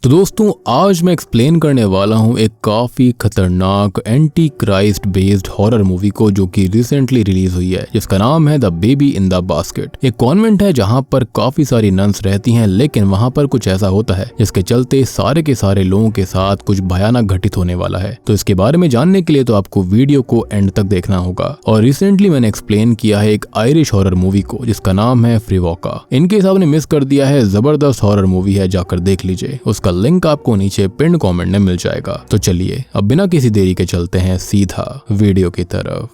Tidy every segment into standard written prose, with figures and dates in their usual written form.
तो दोस्तों आज मैं एक्सप्लेन करने वाला हूँ एक काफी खतरनाक anti Christ based horror movie को जो कि रिसेंटली रिलीज हुई है, जिसका नाम है the baby in the basket. एक कॉन्वेंट है जहाँ पर काफी सारी नन्स रहती हैं, लेकिन वहाँ पर कुछ ऐसा होता है जिसके चलते सारे के सारे लोगों के साथ कुछ भयानक घटित होने वाला है। तो इसके बारे में जानने के लिए तो आपको वीडियो को एंड तक देखना होगा। और रिसेंटली मैंने एक्सप्लेन किया है एक आयरिश हॉरर मूवी को जिसका नाम है फ्रीवॉका। इनकेस आपने मिस कर दिया है, जबरदस्त हॉरर मूवी है, जाकर देख लीजिए। उसका लिंक आपको नीचे पिन कमेंट में मिल जाएगा। तो चलिए अब बिना किसी देरी के चलते हैं सीधा वीडियो की तरफ।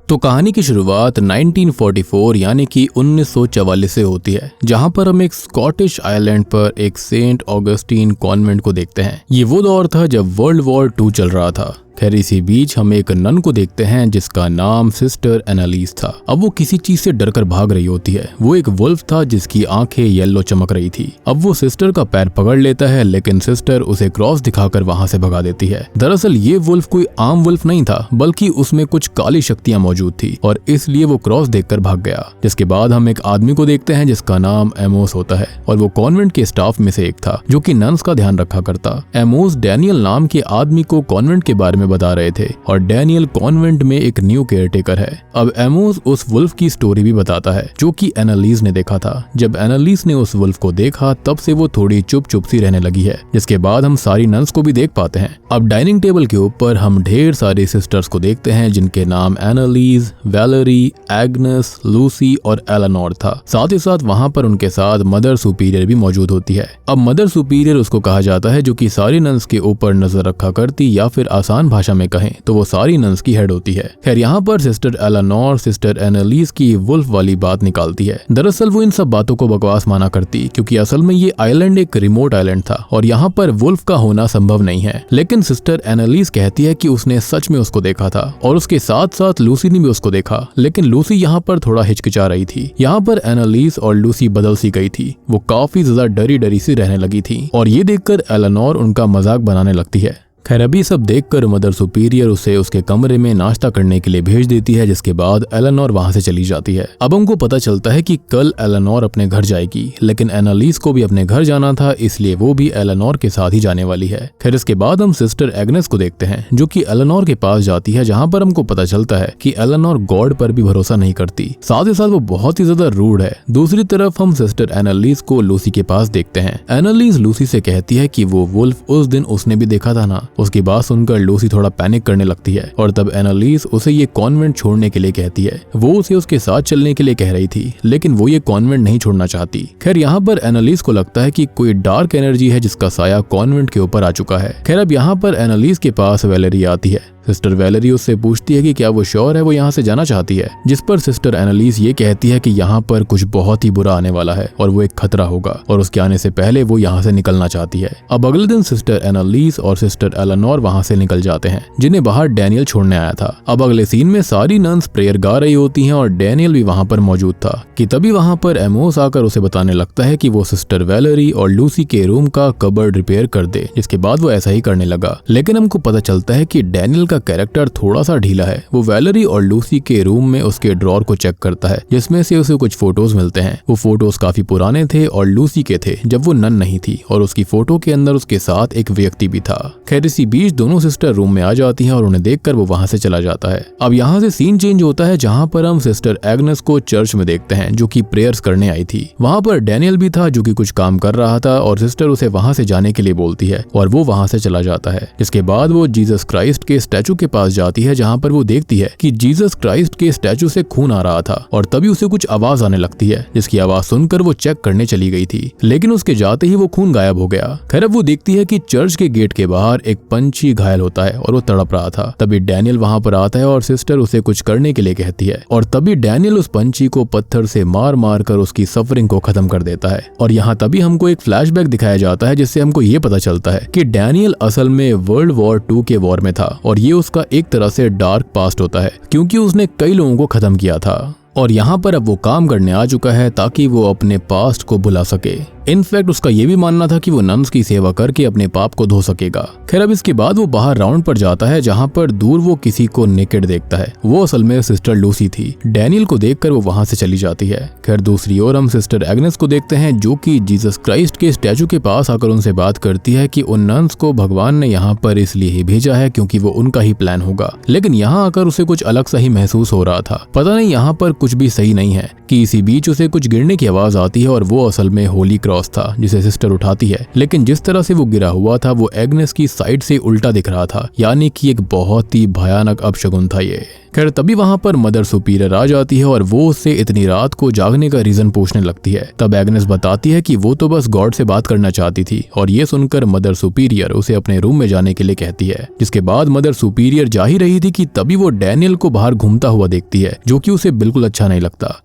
तो कहानी की शुरुआत 1944 यानी कि 1944 से होती है, जहां पर हम एक स्कॉटिश आइलैंड पर एक सेंट ऑगस्टीन कॉन्वेंट को देखते हैं। ये वो दौर था जब वर्ल्ड वॉर 2 चल रहा था। खैर इसी बीच हम एक नन को देखते हैं जिसका नाम सिस्टर एनालिस था। अब वो किसी चीज से डरकर भाग रही होती है। वो एक वुल्फ था जिसकी आंखें येलो चमक रही थी। अब वो सिस्टर का पैर पकड़ लेता है, लेकिन सिस्टर उसे क्रॉस दिखाकर वहां से भगा देती है। दरअसल ये वुल्फ कोई आम वुल्फ नहीं था, बल्कि उसमें कुछ काली शक्तियां मौजूद थी और इसलिए वो क्रॉस देखकर भाग गया। जिसके बाद हम एक आदमी को देखते हैं जिसका नाम एमोस होता है और वो कॉन्वेंट के स्टाफ में से एक था जो कि नन्स का ध्यान रखा करता। एमोस डैनियल नाम के आदमी को कॉन्वेंट के बारे में बता रहे थे और डैनियल कॉन्वेंट में एक न्यू केयरटेकर है। अब एमोस उस वुल्फ की स्टोरी भी बताता है जो कि एनालिस ने देखा था। जब एनालिस ने उस वुल्फ को देखा तब से वो थोड़ी चुप चुप सी रहने लगी है। जिसके बाद हम सारी नन्स को भी देख पाते हैं। अब डाइनिंग टेबल के ऊपर हम ढेर सारी सिस्टर्स को देखते हैं जिनके नाम एनालिस, वैलेरी, एग्नेस, लूसी और एलेनोर था। साथ ही साथ वहाँ पर उनके साथ मदर सुपीरियर भी मौजूद होती है। अब मदर सुपीरियर उसको कहा जाता है जो कि सारी नन्स के ऊपर नजर रखा करती, या फिर आसान भाषा में कहें तो वो सारी नन्स की हेड होती है। खैर यहाँ पर सिस्टर एलेनोर सिस्टर एनालिस की वुल्फ वाली बात निकालती है। दरअसल वो इन सब बातों को बकवास माना करती, क्योंकि असल में ये आइलैंड एक रिमोट आइलैंड था और यहाँ पर वुल्फ का होना संभव नहीं है। लेकिन सिस्टर एनालिस कहती है कि उसने सच में उसको देखा था और उसके साथ साथ लूसी ने भी उसको देखा, लेकिन लूसी यहाँ पर थोड़ा हिचकिचा रही थी। यहाँ पर एनालिस और लूसी बदल सी गई थी। वो काफी ज्यादा डरी डरी सी रहने लगी थी और ये देखकर एलेनोर उनका मजाक बनाने लगती है। खैर अभी सब देखकर मदर सुपीरियर उसे उसके कमरे में नाश्ता करने के लिए भेज देती है, जिसके बाद एलेनोर वहां से चली जाती है। अब हमको पता चलता है कि कल एलेनोर अपने घर जाएगी, लेकिन एनालिस को भी अपने घर जाना था, इसलिए वो भी एलेनोर के साथ ही जाने वाली है। खैर इसके बाद हम सिस्टर एग्नेस को देखते हैं जो कि एलेनोर के पास जाती है, जहाँ पर हमको पता चलता है कि एलेनोर गॉड पर भी भरोसा नहीं करती। साथ ही साथ वो बहुत ही ज्यादा रूड है। दूसरी तरफ हम सिस्टर एनालिस को लूसी के पास देखते हैं। एनालिस लूसी से कहती है कि वो वुल्फ उस दिन उसने भी देखा था ना। उसकी बात सुनकर लूसी थोड़ा पैनिक करने लगती है और तब एनालिस उसे ये कॉन्वेंट छोड़ने के लिए कहती है। वो उसे उसके साथ चलने के लिए कह रही थी, लेकिन वो ये कॉन्वेंट नहीं छोड़ना चाहती। खैर यहाँ पर एनालिस को लगता है कि कोई डार्क एनर्जी है जिसका साया कॉन्वेंट के ऊपर आ चुका है। खैर अब यहाँ पर एनालिस के पास वैलेरी आती है। सिस्टर वैलेरी उससे पूछती है कि क्या वो श्योर है वो यहाँ से जाना चाहती है, जिस पर सिस्टर एनालिस ये कहती है कि यहाँ पर कुछ बहुत ही बुरा आने वाला है और वो एक खतरा होगा और उसके आने से पहले वो यहाँ से निकलना चाहती है। अब अगले दिन सिस्टर एनालिस और सिस्टर एलेनोर वहाँ से निकल जाते हैं, जिन्हें बाहर डैनियल छोड़ने आया था। अब अगले सीन में सारी नन्स प्रेयर गा रही होती हैं और डैनियल भी वहाँ पर मौजूद था कि तभी वहाँ पर एमोस आकर उसे बताने लगता है कि वो सिस्टर वैलेरी और लूसी के रूम का कबर्ड रिपेयर कर दे। जिसके बाद वो ऐसा ही करने लगा, लेकिन हमको पता चलता है कि डैनियल का कैरेक्टर थोड़ा सा ढीला है। वो वैलेरी और लूसी के रूम में उसके ड्रॉर को चेक करता है, जिसमें से उसे कुछ फोटोज मिलते हैं। वो फोटोज काफी पुराने थे और लूसी के थे जब वो नन नहीं थी, और उसकी फोटो के अंदर उसके साथ एक व्यक्ति भी था। खैर इसी बीच दोनों सिस्टर रूम में आ जाती हैं और उन्हें देखकर वो वहां से चला जाता है। अब यहाँ से सीन चेंज होता है, जहाँ पर हम सिस्टर एग्नेस को चर्च में देखते हैं जो कि प्रेयर्स करने आई थी। वहाँ पर डैनियल भी था जो कि कुछ काम कर रहा था और सिस्टर उसे वहां से जाने के लिए बोलती है और वो वहां से चला जाता है। इसके बाद वो जीसस क्राइस्ट के स्टैचू के पास जाती है, जहाँ पर वो देखती है कि जीसस क्राइस्ट के स्टैचू से खून आ रहा था और तभी उसे कुछ आवाज आने लगती है, जिसकी आवाज सुनकर वो चेक करने चली गई थी, लेकिन उसके जाते ही वो खून गायब हो गया। खैर अब वो देखती है कि चर्च के गेट के बाहर एक पंछी घायल होता है और वो तड़प रहा था। तभी डैनियल वहां पर आता है और सिस्टर उसे कुछ करने के लिए कहती है और तभी डैनियल उस पंछी को पत्थर से मार मार कर उसकी सफरिंग को खत्म कर देता है। और यहाँ तभी हमको एक फ्लैशबैक दिखाया जाता है, जिससे हमको ये पता चलता है कि डैनियल असल में वर्ल्ड वॉर 2 के वॉर में था और ये उसका एक तरह से डार्क पास्ट होता है, क्योंकि उसने कई लोगों को खत्म किया था और यहाँ पर अब वो काम करने आ चुका है ताकि वो अपने पास्ट को भुला सके। इनफैक्ट उसका ये भी मानना था कि वो नन्स की सेवा करके अपने पाप को धो सकेगा। खैर अब इसके बाद वो बाहर राउंड पर जाता है जहाँ पर दूर वो किसी को नेकेड देखता है। वो असल में सिस्टर लूसी थी। डैनियल को देखकर वो वहां से चली जाती है। खैर दूसरी ओर हम सिस्टर एग्नेस को देखते हैं जो कि जीसस क्राइस्ट के स्टैचू के पास आकर उनसे बात करती है कि उन नन्स को भगवान ने यहाँ पर इसलिए ही भेजा है क्योंकि वो उनका ही प्लान होगा। लेकिन यहाँ आकर उसे कुछ अलग सा ही महसूस हो रहा था। पता नहीं यहाँ पर कुछ भी सही नहीं है कि इसी बीच उसे कुछ गिरने की आवाज आती है और वो असल में होली क्रॉस था जिसे सिस्टर उठाती है। लेकिन जिस तरह से वो गिरा हुआ था वो एग्नेस की साइड से उल्टा दिख रहा था, यानी कि एक बहुत ही भयानक अपशगुन था ये। खैर तभी वहां पर मदर सुपीरियर आ जाती है और वो उससे इतनी रात को जागने का रीजन पूछने लगती है। तब एग्नेस बताती है कि वो तो बस गॉड से बात करना चाहती थी और ये सुनकर मदर सुपीरियर उसे अपने रूम में जाने के लिए कहती है। जिसके बाद मदर सुपीरियर जा ही रही थी कि तभी वो डैनियल को बाहर घूमता हुआ देखती है जो कि उसे बिल्कुल अच्छा नहीं लगता।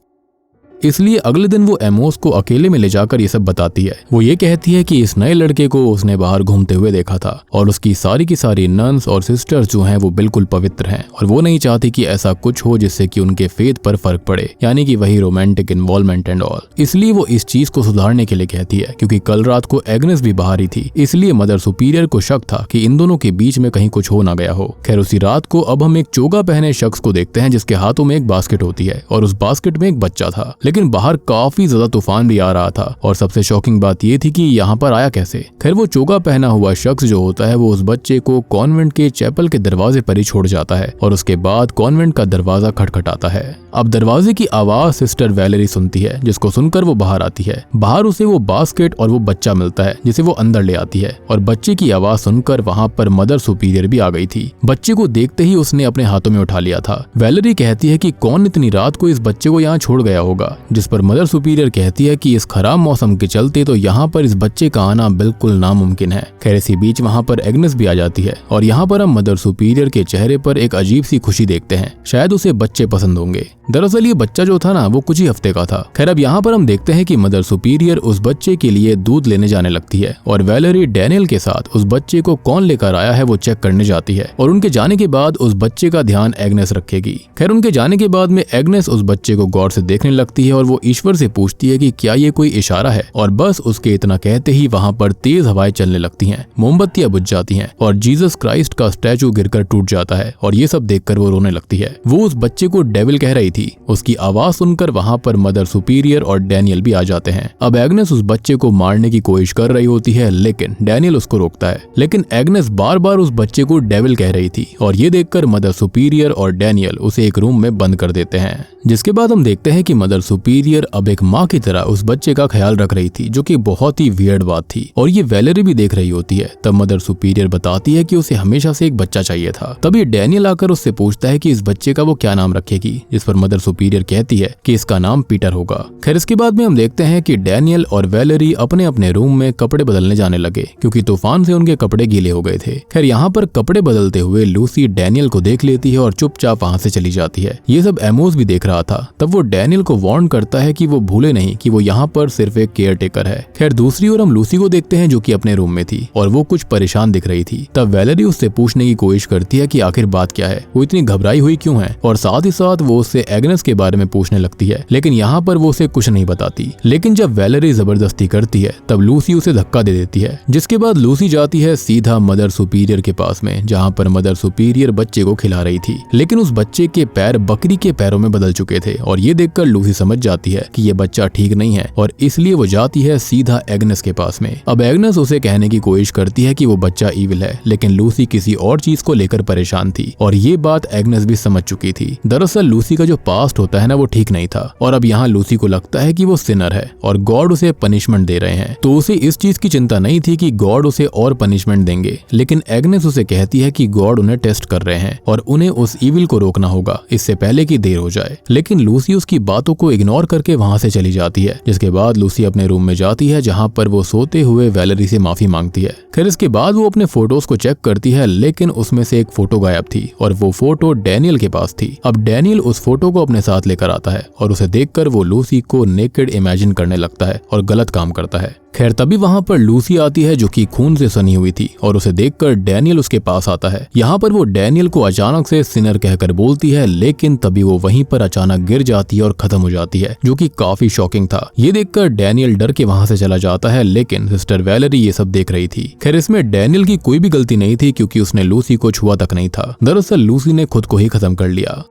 इसलिए अगले दिन वो एमोस को अकेले में ले जाकर ये सब बताती है। वो ये कहती है कि इस नए लड़के को उसने बाहर घूमते हुए देखा था और उसकी सारी की सारी नन्स और सिस्टर्स जो हैं वो बिल्कुल पवित्र हैं और वो नहीं चाहती कि ऐसा कुछ हो जिससे कि उनके फेथ पर फर्क पड़े, यानी कि वही रोमांटिक इन्वॉल्वमेंट एंड ऑल। इसलिए वो इस चीज को सुधारने के लिए कहती है क्योंकि कल रात को एग्नेस भी बाहर ही थी। इसलिए मदर सुपीरियर को शक था कि इन दोनों के बीच में कहीं कुछ हो ना गया हो। खैर उसी रात को अब हम एक चोगा पहने शख्स को देखते हैं जिसके हाथों में एक बास्केट होती है और उस बास्केट में एक बच्चा था। लेकिन बाहर काफी ज्यादा तूफान भी आ रहा था और सबसे शॉकिंग बात ये थी कि यहाँ पर आया कैसे। खैर वो चोगा पहना हुआ शख्स जो होता है वो उस बच्चे को कॉन्वेंट के चैपल के दरवाजे पर ही छोड़ जाता है और उसके बाद कॉन्वेंट का दरवाजा खटखटाता है। अब दरवाजे की आवाज सिस्टर वैलेरी सुनती है जिसको सुनकर वो बाहर आती है। बाहर उसे वो बास्केट और वो बच्चा मिलता है जिसे वो अंदर ले आती है और बच्चे की आवाज सुनकर वहाँ पर मदर सुपीरियर भी आ गई थी। बच्चे को देखते ही उसने अपने हाथों में उठा लिया था। वैलेरी कहती है कि कौन इतनी रात को इस बच्चे को यहाँ छोड़ गया होगा, जिस पर मदर सुपीरियर कहती है कि इस खराब मौसम के चलते तो यहाँ पर इस बच्चे का आना बिल्कुल नामुमकिन है। खैर इसी बीच वहाँ पर एग्नेस भी आ जाती है और यहाँ पर हम मदर सुपीरियर के चेहरे पर एक अजीब सी खुशी देखते हैं, शायद उसे बच्चे पसंद होंगे। दरअसल ये बच्चा जो था ना वो कुछ ही हफ्ते का था। खैर अब यहाँ पर हम देखते हैं कि मदर सुपीरियर उस बच्चे के लिए दूध लेने जाने लगती है और वैलेरी डैनियल के साथ उस बच्चे को कौन लेकर आया है वो चेक करने जाती है और उनके जाने के बाद उस बच्चे का ध्यान एग्नेस रखेगी। खैर उनके जाने के बाद में एग्नेस उस बच्चे को गौर से देखने लगती है और वो ईश्वर से पूछती है कि क्या ये कोई इशारा है और बस उसके इतना कहते ही वहाँ पर तेज हवाएं चलने लगती हैं, मोमबत्तियां बुझ जाती हैं और जीसस क्राइस्ट का स्टैचू गिरकर टूट जाता है और ये सब देखकर वो रोने लगती है। वो उस बच्चे को डेविल कह रही थी। उसकी आवाज सुनकर वहाँ पर मदर सुपीरियर और डैनियल भी आ जाते हैं। अब एग्नेस उस बच्चे को मारने की कोशिश कर रही होती है लेकिन डैनियल उसको रोकता है। लेकिन एग्नेस बार बार उस बच्चे को डेविल कह रही थी और ये देखकर मदर सुपीरियर और डैनियल उसे एक रूम में बंद कर देते हैं। जिसके बाद हम देखते हैं कि मदर सुपीरियर अब एक माँ की तरह उस बच्चे का ख्याल रख रही थी जो कि बहुत ही वियर्ड बात थी और ये वैलेरी भी देख रही होती है। तब मदर सुपीरियर बताती है कि उसे हमेशा से एक बच्चा चाहिए था। तब ये डैनियल आकर उससे पूछता है कि इस बच्चे का वो क्या नाम रखेगी, जिस पर मदर सुपीरियर कहती है कि इसका नाम पीटर होगा। खैर इसके बाद में हम देखते हैं कि डैनियल और वैलेरी अपने अपने रूम में कपड़े बदलने जाने लगे क्योंकि तूफान से उनके कपड़े गीले हो गए थे। खैर यहाँ पर कपड़े बदलते हुए लूसी डैनियल को देख लेती है और चुपचाप वहाँ से चली जाती है। ये सब एमोस भी देख रहा था। तब वो डैनियल को वार्न करता है कि वो भूले नहीं कि वो यहाँ पर सिर्फ एक केयर टेकर है। खैर दूसरी ओर हम लूसी को देखते हैं जो कि अपने रूम में थी और वो कुछ परेशान दिख रही थी। तब वैलेरी उससे पूछने की कोशिश करती है कि आखिर बात क्या है, वो इतनी घबराई हुई क्यों है और साथ ही साथ वो उससे एग्नेस के बारे में पूछने लगती है। लेकिन यहाँ पर वो उसे कुछ नहीं बताती। लेकिन जब वैलेरी जबरदस्ती करती है तब लूसी उसे धक्का दे देती है। जिसके बाद लूसी जाती है सीधा मदर सुपीरियर के पास में जहाँ पर मदर सुपीरियर बच्चे को खिला रही थी। लेकिन उस बच्चे के पैर बकरी के पैरों में बदल चुके थे और ये देखकर लूसी समझ जाती है कि ये बच्चा ठीक नहीं है और इसलिए वो जाती है सीधा एग्नेस के पास में। अब एग्नेस उसे कहने की कोशिश करती है कि वो बच्चा ईविल है, लेकिन लूसी किसी और चीज को लेकर परेशान थी और ये बात एग्नेस भी समझ चुकी थी। दरअसल लूसी का जो पास्ट होता है ना वो ठीक नहीं था और अब यहाँ लूसी को लगता है कि वो सिनर है और गॉड उसे पनिशमेंट दे रहे हैं। तो उसे इस चीज की चिंता नहीं थी कि गॉड उसे और पनिशमेंट देंगे, लेकिन एग्नेस उसे कहती है कि गॉड उन्हें टेस्ट कर रहे हैं और उन्हें उस ईविल को रोकना होगा इससे पहले कि देर हो जाए। लेकिन लूसी उसकी बातों को इग्नोर करके वहाँ से चली जाती है। जिसके बाद लूसी अपने रूम में जाती है जहाँ पर वो सोते हुए वैलेरी से माफी मांगती है। खैर इसके बाद वो अपने फोटोज को चेक करती है लेकिन उसमें से एक फोटो गायब थी और वो फोटो डैनियल के पास थी। अब डैनियल उस फोटो को अपने साथ लेकर आता है और उसे देखकर वो लूसी को नेकेड इमेजिन करने लगता है और गलत काम करता है। खैर तभी वहाँ पर लूसी आती है जो कि खून से सनी हुई थी और उसे देखकर डैनियल उसके पास आता है। यहाँ पर वो डैनियल को अचानक से सिनर कहकर बोलती है, लेकिन तभी वो वहीं पर अचानक गिर जाती है और खत्म हो जाती है, जो कि काफी शॉकिंग था। ये देखकर डैनियल डर के वहाँ से चला जाता है, लेकिन सिस्टर वैलेरी ये सब देख रही थी। खैर इसमें डैनियल की कोई भी गलती नहीं थी क्योंकि उसने लूसी को छुआ तक नहीं था। दरअसल लूसी ने खुद को ही खत्म कर लिया।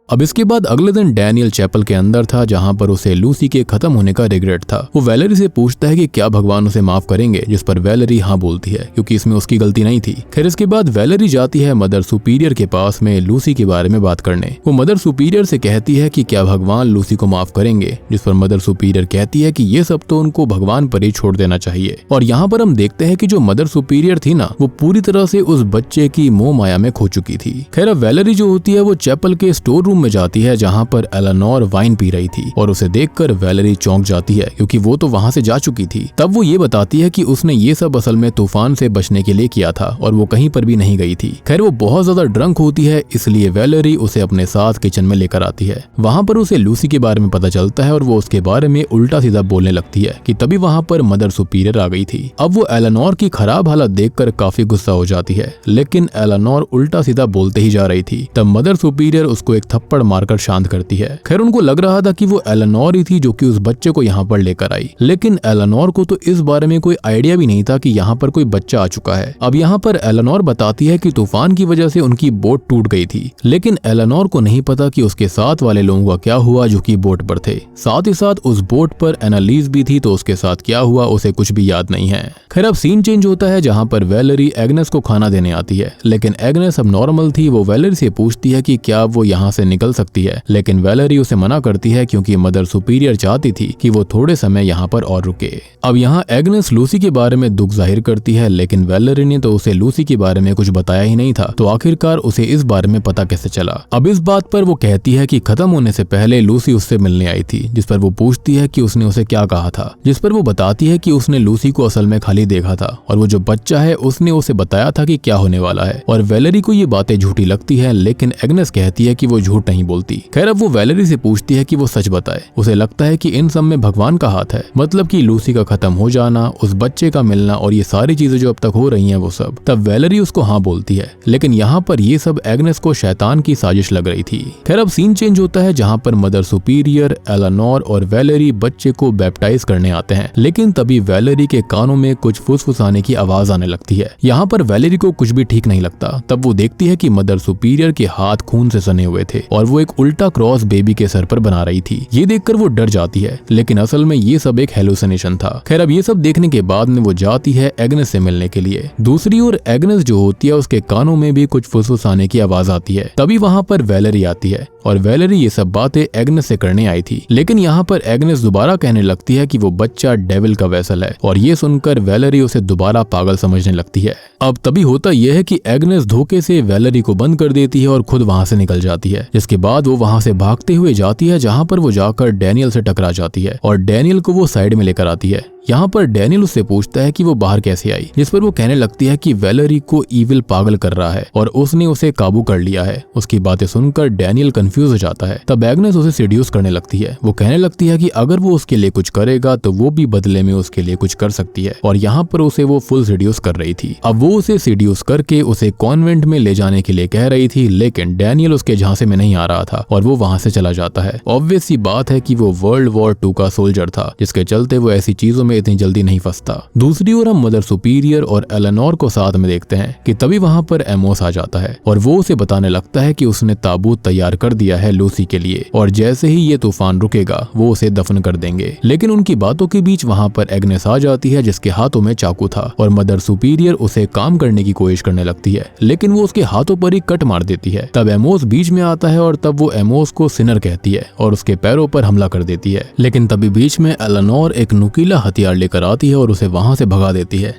अब इसके बाद अगले दिन डैनियल चैपल के अंदर था जहां पर उसे लूसी के खत्म होने का रिग्रेट था। वो वैलेरी से पूछता है कि क्या भगवान उसे माफ करेंगे, जिस पर वैलेरी हाँ बोलती है क्योंकि इसमें उसकी गलती नहीं थी। खैर इसके बाद वैलेरी जाती है मदर सुपीरियर के पास में लूसी के बारे में बात करने। वो मदर सुपीरियर से कहती है कि क्या भगवान लूसी को माफ करेंगे, जिस पर मदर सुपीरियर कहती है कि ये सब तो उनको भगवान पर ही छोड़ देना चाहिए। और यहाँ पर हम देखते हैं कि जो मदर सुपीरियर थी ना, वो पूरी तरह से उस बच्चे की मोह माया में खो चुकी थी। खैर अब वैलेरी जो होती है वो चैपल के स्टोर रूम में जाती है जहां पर एलेनोर वाइन पी रही थी और उसे देखकर वैलेरी चौंक जाती है क्योंकि वो तो वहां से जा चुकी थी। तब वो ये बताती है कि उसने ये सब असल में तूफान से बचने के लिए किया था और वो कहीं पर भी नहीं गई थी। खैर वो बहुत ज्यादा ड्रंक होती है, इसलिए वैलेरी उसे अपने साथ किचन में लेकर आती है। वहां पर उसे लूसी के बारे में पता चलता है और वो उसके बारे में उल्टा सीधा बोलने लगती है कि तभी वहां पर मदर सुपीरियर आ गई थी। अब वो एलेनोर की खराब हालत देखकर काफी गुस्सा हो जाती है, लेकिन एलेनोर उल्टा सीधा बोलते ही जा रही थी। तब मदर सुपीरियर उसको एक थप्पड़ मारकर शांत करती है। खैर उनको लग रहा था कि वो एलेनोर ही थी जो कि उस बच्चे को यहाँ पर लेकर आई, लेकिन एलेनोर को तो इस बारे में कोई आइडिया भी नहीं था कि यहाँ पर कोई बच्चा आ चुका है। अब यहाँ पर एलेनोर बताती है कि तूफान की वजह से उनकी बोट टूट गई थी, लेकिन एलेनोर को नहीं पता कि उसके साथ वाले लोगों का क्या हुआ जो कि बोट पर थे। साथ ही साथ उस बोट पर एनालिस भी थी, तो उसके साथ क्या हुआ उसे कुछ भी याद नहीं है। खैर अब सीन चेंज होता है जहाँ पर वैलेरी एग्नेस को खाना देने आती है, लेकिन एग्नेस अब नॉर्मल थी। वो वैलेरी से पूछती है कि क्या वो यहाँ से निकल सकती है, लेकिन वैलेरी उसे मना करती है क्योंकि मदर सुपीरियर चाहती थी कि वो थोड़े समय यहाँ पर और रुके। अब यहाँ एग्नेस लूसी के बारे में दुख जाहिर करती है, लेकिन वैलेरी ने तो उसे लूसी के बारे में कुछ बताया ही नहीं था, तो आखिरकार उसे इस बारे में पता कैसे चला। अब इस बात पर वो कहती है कि खत्म होने से पहले लूसी उससे मिलने आई थी, जिस पर वो पूछती है कि उसने उसे क्या कहा था, जिस पर वो बताती है कि उसने लूसी को असल में खाली देखा था और वो जो बच्चा है उसने उसे बताया था कि क्या होने वाला है। और वैलेरी को ये बातें झूठी लगती है, लेकिन एग्नेस कहती है कि वो झूठ नहीं बोलती। खैर अब वो वैलेरी से पूछती है कि वो सच बताए। उसे लगता है कि इन सब में भगवान का हाथ है, मतलब कि लूसी का खत्म हो जाना, उस बच्चे का मिलना और ये सारी चीजें जो अब तक हो रही हैं वो सब। तब वैलेरी उसको हाँ बोलती है, लेकिन यहाँ पर ये सब एग्नेस को शैतान की साजिश लग रही थी। खैर अब सीन चेंज होता है जहाँ पर मदर सुपीरियर, एलेनोर और वैलेरी बच्चे को बैप्टाइज करने आते हैं, लेकिन तभी वैलेरी के कानों में कुछ फुसफुसाने की आवाज आने लगती है। यहाँ पर वैलेरी को कुछ भी ठीक नहीं लगता। तब वो देखती है कि मदर सुपीरियर के हाथ खून से सने हुए थे और वो एक उल्टा क्रॉस बेबी के सर पर बना रही थी। ये देखकर वो डर जाती है, लेकिन असल में ये सब एक हेलुसिनेशन था। खैर अब ये सब देखने के बाद में वो जाती है एग्नेस से मिलने के लिए। दूसरी ओर एग्नेस जो होती है उसके कानों में भी कुछ फुसफुसाने की आवाज आती है। तभी वहाँ पर वैलेरी आती है और वैलेरी ये सब बातें एग्नेस से करने आई थी, लेकिन यहाँ पर एग्नेस दोबारा कहने लगती है कि वो बच्चा डेविल का वेसल है और ये सुनकर वैलेरी उसे दोबारा पागल समझने लगती है। अब तभी होता यह है कि एग्नेस धोखे से वैलेरी को बंद कर देती है और खुद वहाँ से निकल जाती है, जिसके बाद वो वहाँ से भागते हुए जाती है जहाँ पर वो जाकर डैनियल से टकरा जाती है और डैनियल को वो साइड में लेकर आती है। यहाँ पर डैनियल उससे पूछता है कि वो बाहर कैसे आई, जिस पर वो कहने लगती है कि वैलेरी को ईविल पागल कर रहा है और उसने उसे काबू कर लिया है। उसकी बातें सुनकर डैनियल कंफ्यूज हो जाता है। तब एग्नेस उसे सीड्यूस करने लगती है। वो कहने लगती है कि अगर वो उसके लिए कुछ करेगा तो वो भी बदले में उसके लिए कुछ कर सकती है, और यहाँ पर उसे वो फुल सीड्यूस कर रही थी। अब वो उसे सीड्यूस करके उसे कॉन्वेंट में ले जाने के लिए कह रही थी, लेकिन डैनियल उसके झांसे में नहीं आ रहा था और वो वहाँ से चला जाता है। ऑब्वियस सी बात है कि वो वर्ल्ड वॉर 2 का सोल्जर था, जिसके चलते वो ऐसी चीजों में इतनी जल्दी नहीं फंसता। दूसरी ओर हम मदर सुपीरियर और एलेनोर को साथ में देखते हैं कि तभी वहां पर एमोस आ जाता है और वो उसे बताने लगता है कि उसने ताबूत तैयार कर दिया है लूसी के लिए और जैसे ही ये तूफान रुकेगा वो उसे दफन कर देंगे। लेकिन उनकी बातों के बीच वहां पर एग्नेस आ जाती है जिसके हाथों में चाकू था और मदर सुपीरियर उसे काम करने की कोशिश करने लगती है, लेकिन वो उसके हाथों पर ही कट मार देती है। तब एमोस बीच में आता है और तब वो एमोस को सिनर कहती है और उसके पैरों पर हमला कर देती है, लेकिन तभी बीच में एलेनोर एक नुकीला हथियार लेकर आती है और उसे वहां से भगा देती है।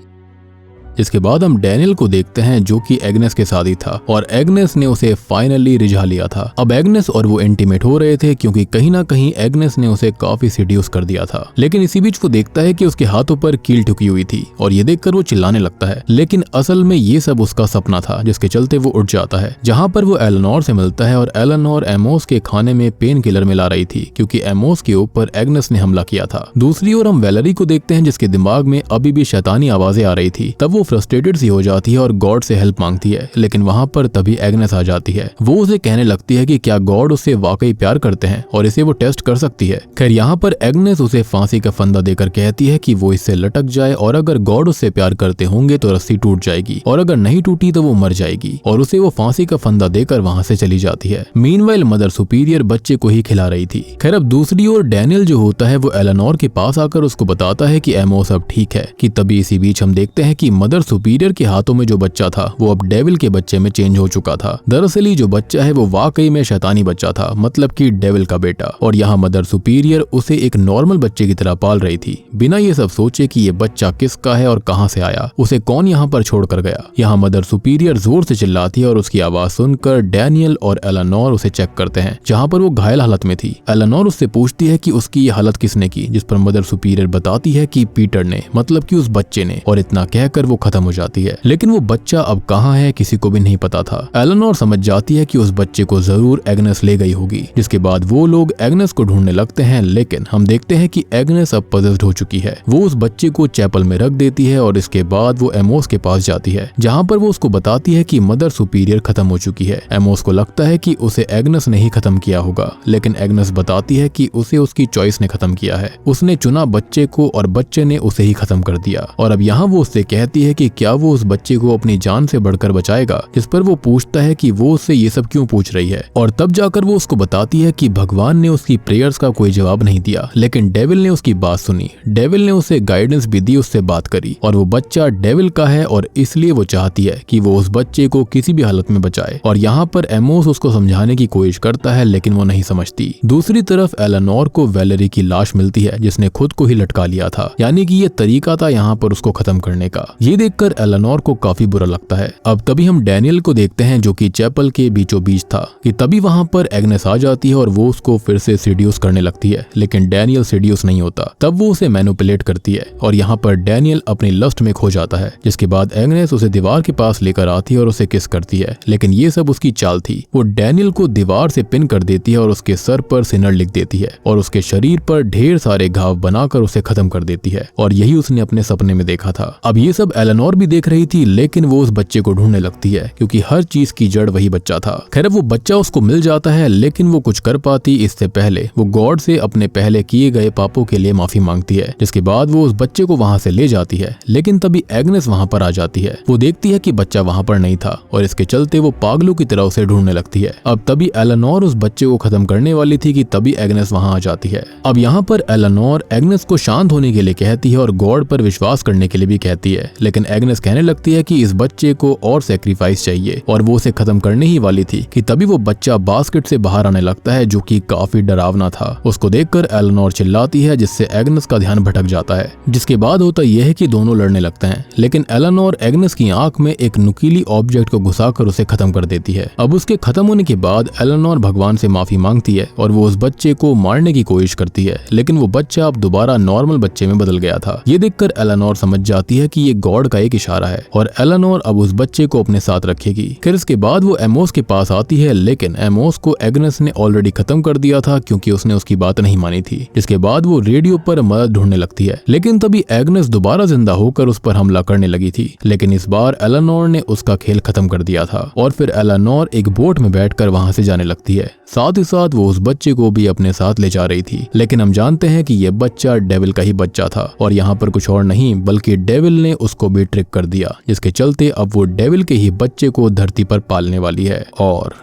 इसके बाद हम डैनियल को देखते हैं जो कि एग्नेस के साथ ही था और एग्नेस ने उसे फाइनली रिझा लिया था। अब एग्नेस और वो इंटीमेट हो रहे थे क्योंकि कहीं ना कहीं एग्नेस ने उसे काफी सीड्यूस कर दिया था। लेकिन इसी बीच वो देखता है कि उसके हाथों पर कील ठुकी हुई थी और ये देखकर वो चिल्लाने लगता है, लेकिन असल में ये सब उसका सपना था जिसके चलते वो उठ जाता है। जहाँ पर वो एलेनोर से मिलता है और एलेनोर एमोस के खाने में पेन किलर मिला रही थी क्योंकि एमोस के ऊपर एग्नेस ने हमला किया था। दूसरी ओर हम वैलेरी को देखते हैं जिसके दिमाग में अभी भी शैतानी आवाजें आ रही थी। तब वो फ्रस्ट्रेटेड सी हो जाती है और गॉड से हेल्प मांगती है, लेकिन वहाँ पर तभी एग्नेस आ जाती है। वो उसे कहने लगती है कि क्या गॉड उससे वाकई प्यार करते हैं और इसे वो टेस्ट कर सकती है। खैर यहाँ पर एग्नेस उसे फांसी का फंदा देकर कहती है कि वो इससे लटक जाए और अगर गॉड उससे प्यार करते होंगे तो रस्सी टूट जाएगी और अगर नहीं टूटी तो वो मर जाएगी, और उसे वो फांसी का फंदा देकर वहाँ से चली जाती है। मीनवाइल मदर सुपीरियर बच्चे को ही खिला रही थी। खैर अब दूसरी ओर डैनियल जो होता है वो एलेनोर के पास आकर उसको बताता है कि एमोस अब ठीक है। कि तभी इसी बीच हम देखते हैं कि मदर सुपीरियर के हाथों में जो बच्चा था वो अब डेविल के बच्चे में चेंज हो चुका था। दरअसल जो बच्चा है वो वाकई में शैतानी बच्चा था, मतलब कि डेविल का बेटा। और यहाँ मदर सुपीरियर उसे एक नॉर्मल बच्चे की तरह पाल रही थी, बिना ये सब सोचे कि ये बच्चा किसका है और कहाँ से आया, उसे कौन यहाँ पर छोड़ कर गया। यहाँ मदर सुपीरियर जोर से चिल्लाती है और उसकी आवाज सुनकर डैनियल और एलेनोर उसे चेक करते हैं जहाँ पर वो घायल हालत में थी। एलेनोर उससे पूछती है कि उसकी ये हालत किसने की, जिस पर मदर सुपीरियर बताती है कि पीटर ने, मतलब कि उस बच्चे ने, और इतना कहकर वो खत्म हो जाती है। लेकिन वो बच्चा अब कहाँ है किसी को भी नहीं पता था। एलेनोर समझ जाती है कि उस बच्चे को जरूर एग्नेस ले गई होगी, जिसके बाद वो लोग एग्नेस को ढूंढने लगते हैं। लेकिन हम देखते हैं कि एग्नेस अब पजेस्ड हो चुकी है। वो उस बच्चे को चैपल में रख देती है और इसके बाद वो एमोस के पास जाती है जहाँ पर वो उसको बताती है कि मदर सुपीरियर खत्म हो चुकी है। एमोस को लगता है कि उसे एग्नेस ने ही खत्म किया होगा, लेकिन एग्नेस बताती है कि उसे उसकी चॉइस ने खत्म किया है। उसने चुना बच्चे को और बच्चे ने उसे ही खत्म कर दिया। और अब यहाँ वो उससे कहती है कि क्या वो उस बच्चे को अपनी जान से बढ़कर बचाएगा, जिस पर वो पूछता है कि वो उससे ये सब क्यों पूछ रही है। और तब जाकर वो उसको बताती है कि भगवान ने उसकी प्रेयर्स का कोई जवाब नहीं दिया, लेकिन डेविल ने उसकी बात सुनी। डेविल ने उसे गाइडेंस भी दी, उससे बात करी, और वो बच्चा डेविल का है और इसलिए वो चाहती है कि वो उस बच्चे को किसी भी हालत में बचाए। और यहाँ पर एमोस उसको समझाने की कोशिश करता है, लेकिन वो नहीं समझती। दूसरी तरफ एलेनोर को वैलेरी की लाश मिलती है जिसने खुद को ही लटका लिया था, यानी कि ये तरीका था यहाँ पर उसको खत्म करने का। ये देखकर एलेनोर को काफी बुरा लगता है। अब तभी हम डैनियल को देखते हैं जो कि चैपल के बीचों बीच था। कि तभी वहाँ पर एग्नेस आ जाती है और वो उसको फिर से सीड्यूस करने लगती है, लेकिन डैनियल सीड्यूस नहीं होता। तब वो उसे मैनिपुलेट करती है और यहाँ पर डैनियल अपनी लस्ट में खो जाता है, जिसके बाद एग्नेस उसे दीवार के पास लेकर आती है और उसे किस करती है। लेकिन ये सब उसकी चाल थी। वो डैनियल को दीवार से पिन कर देती है और उसके सर पर सिनर लिख देती है और उसके शरीर पर ढेर सारे घाव बनाकर उसे खत्म कर देती है। और यही उसने अपने सपने में देखा था। अब ये सब एलेनोर भी देख रही थी, लेकिन वो उस बच्चे को ढूंढने लगती है क्योंकि हर चीज की जड़ वही बच्चा था। खैर वो बच्चा उसको मिल जाता है, लेकिन वो कुछ कर पाती इससे पहले वो गॉड से अपने पहले किए गए पापों के लिए माफी मांगती है, जिसके बाद वो उस बच्चे को वहां से ले जाती है। लेकिन तभी एग्नेस वहां पर आ जाती है। वो देखती है कि बच्चा वहां पर नहीं था और इसके चलते वो पागलों की तरह उसे ढूंढने लगती है। अब तभी एलेनोर उस बच्चे को खत्म करने वाली थी कि तभी एग्नेस वहां आ जाती है। अब यहाँ पर एलेनोर एग्नेस को शांत होने के लिए कहती है और गॉड पर विश्वास करने के लिए भी कहती है, लेकिन एग्नेस कहने लगती है कि इस बच्चे को और सैक्रिफाइस चाहिए और वो उसे खत्म करने ही वाली थी कि तभी वो बच्चा बास्केट से बाहर आने लगता है जो कि काफी डरावना था। उसको देखकर एलेनोर चिल्लाती है जिससे एग्नेस का ध्यान भटक जाता है। जिसके बाद होता यह है कि दोनों लड़ने लगते हैं, लेकिन एलेनोर एग्नेस की आंख में एक नुकीली ऑब्जेक्ट को घुसाकर उसे खत्म कर देती है। अब उसके खत्म होने के बाद एलेनोर भगवान से माफी मांगती है और वो उस बच्चे को मारने की कोशिश करती है, लेकिन वो बच्चा अब दोबारा नॉर्मल बच्चे में बदल गया था। ये देखकर एलेनोर समझ जाती है कि ये गॉड का एक इशारा है और एलेनोर अब उस बच्चे को अपने साथ रखेगी। फिर इसके बाद वो एमोस के पास आती है, लेकिन एमोस को एग्नेस ने ऑलरेडी खत्म कर दिया था क्योंकि उसने उसकी बात नहीं मानी थी। जिसके बाद वो रेडियो पर मदद ढूंढने लगती है, लेकिन तभी एग्नेस दोबारा जिंदा होकर उस पर हमला करने लगी थी। लेकिन इस बार एलेनोर ने उसका खेल खत्म कर दिया था और फिर एलेनोर एक बोट में बैठकर वहां से जाने लगती है। साथ ही साथ वो उस बच्चे को भी अपने साथ ले जा रही थी, लेकिन हम जानते हैं कि ये बच्चा डेविल का ही बच्चा था और यहाँ पर कुछ और नहीं बल्कि डेविल ने उसको भी ट्रिक कर दिया, जिसके चलते अब वो डेविल के ही बच्चे को धरती पर पालने वाली है। और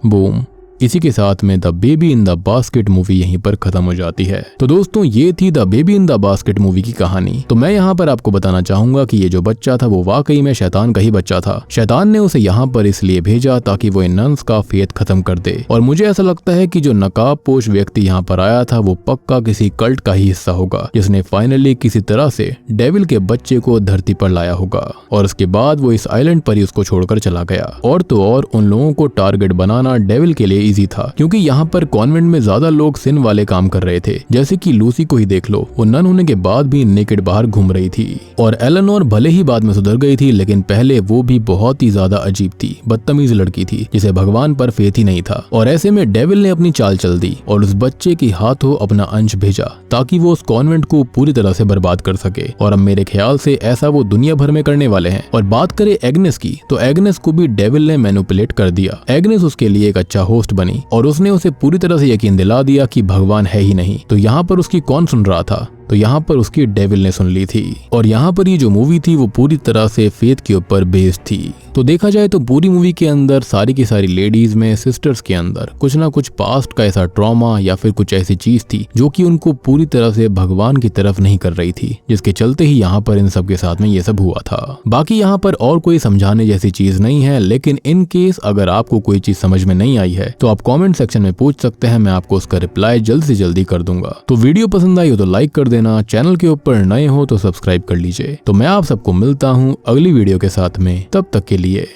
बूम, इसी के साथ में the baby in the basket movie यहीं पर खत्म हो जाती है। तो दोस्तों ये थी the baby in the basket movie की कहानी। तो मैं यहाँ पर आपको बताना चाहूंगा कि ये जो बच्चा था वो वाकई में शैतान का ही बच्चा था। शैतान ने उसे यहाँ पर इसलिए भेजा ताकि वो इन नन्स का फेथ खत्म कर दे। और मुझे ऐसा लगता है कि जो नकाबपोश व्यक्ति यहाँ पर आया था वो पक्का किसी कल्ट का ही हिस्सा होगा, जिसने फाइनली किसी तरह से डेविल के बच्चे को धरती पर लाया होगा। और उसके बाद वो इस आइलैंड पर ही उसको छोड़कर चला गया। और तो और उन लोगों को टारगेट बनाना डेविल के लिए इजी था, क्योंकि यहाँ पर कॉन्वेंट में ज्यादा लोग सिन वाले काम कर रहे थे। जैसे कि लूसी को ही देख लो, वो नन होने के बाद भी नेकेड बाहर घूम रही थी। और एलेनोर भले ही बाद में सुधर गई थी, लेकिन पहले वो भी बहुत ही ज्यादा अजीब थी, बदतमीज लड़की थी जिसे भगवान पर फेथ ही नहीं था। और ऐसे में डेविल ने अपनी चाल चल दी और उस बच्चे के हाथों अपना अंश भेजा ताकि वो उस कॉन्वेंट को पूरी तरह से बर्बाद कर सके। और अब मेरे ख्याल से ऐसा वो दुनिया भर में करने वाले हैं। और बात करें एग्नेस की, तो एग्नेस को भी डेविल ने मैनिपुलेट कर दिया। एग्नेस उसके लिए एक अच्छा होस्ट बनी और उसने उसे पूरी तरह से यकीन दिला दिया कि भगवान है ही नहीं। तो यहाँ पर उसकी कौन सुन रहा था? तो यहाँ पर उसकी डेविल ने सुन ली थी। और यहाँ पर ये जो मूवी थी वो पूरी तरह से फेथ के ऊपर बेस्ड थी। तो देखा जाए तो पूरी मूवी के अंदर सारी की सारी लेडीज में, सिस्टर्स के अंदर कुछ ना कुछ पास्ट का ऐसा ट्रॉमा या फिर कुछ ऐसी चीज थी जो कि उनको पूरी तरह से भगवान की तरफ नहीं कर रही थी, जिसके चलते ही यहाँ पर इन सब के साथ में ये सब हुआ था। बाकी यहाँ पर और कोई समझाने जैसी चीज नहीं है, लेकिन इन केस अगर आपको कोई चीज समझ में नहीं आई है तो आप कॉमेंट सेक्शन में पूछ सकते हैं, मैं आपको उसका रिप्लाई जल्द से जल्दी कर दूंगा। तो वीडियो पसंद आई हो तो लाइक कर देना, चैनल के ऊपर नए हो तो सब्सक्राइब कर लीजिए। तो मैं आप सबको मिलता हूँ अगली वीडियो के साथ में, तब तक के लिए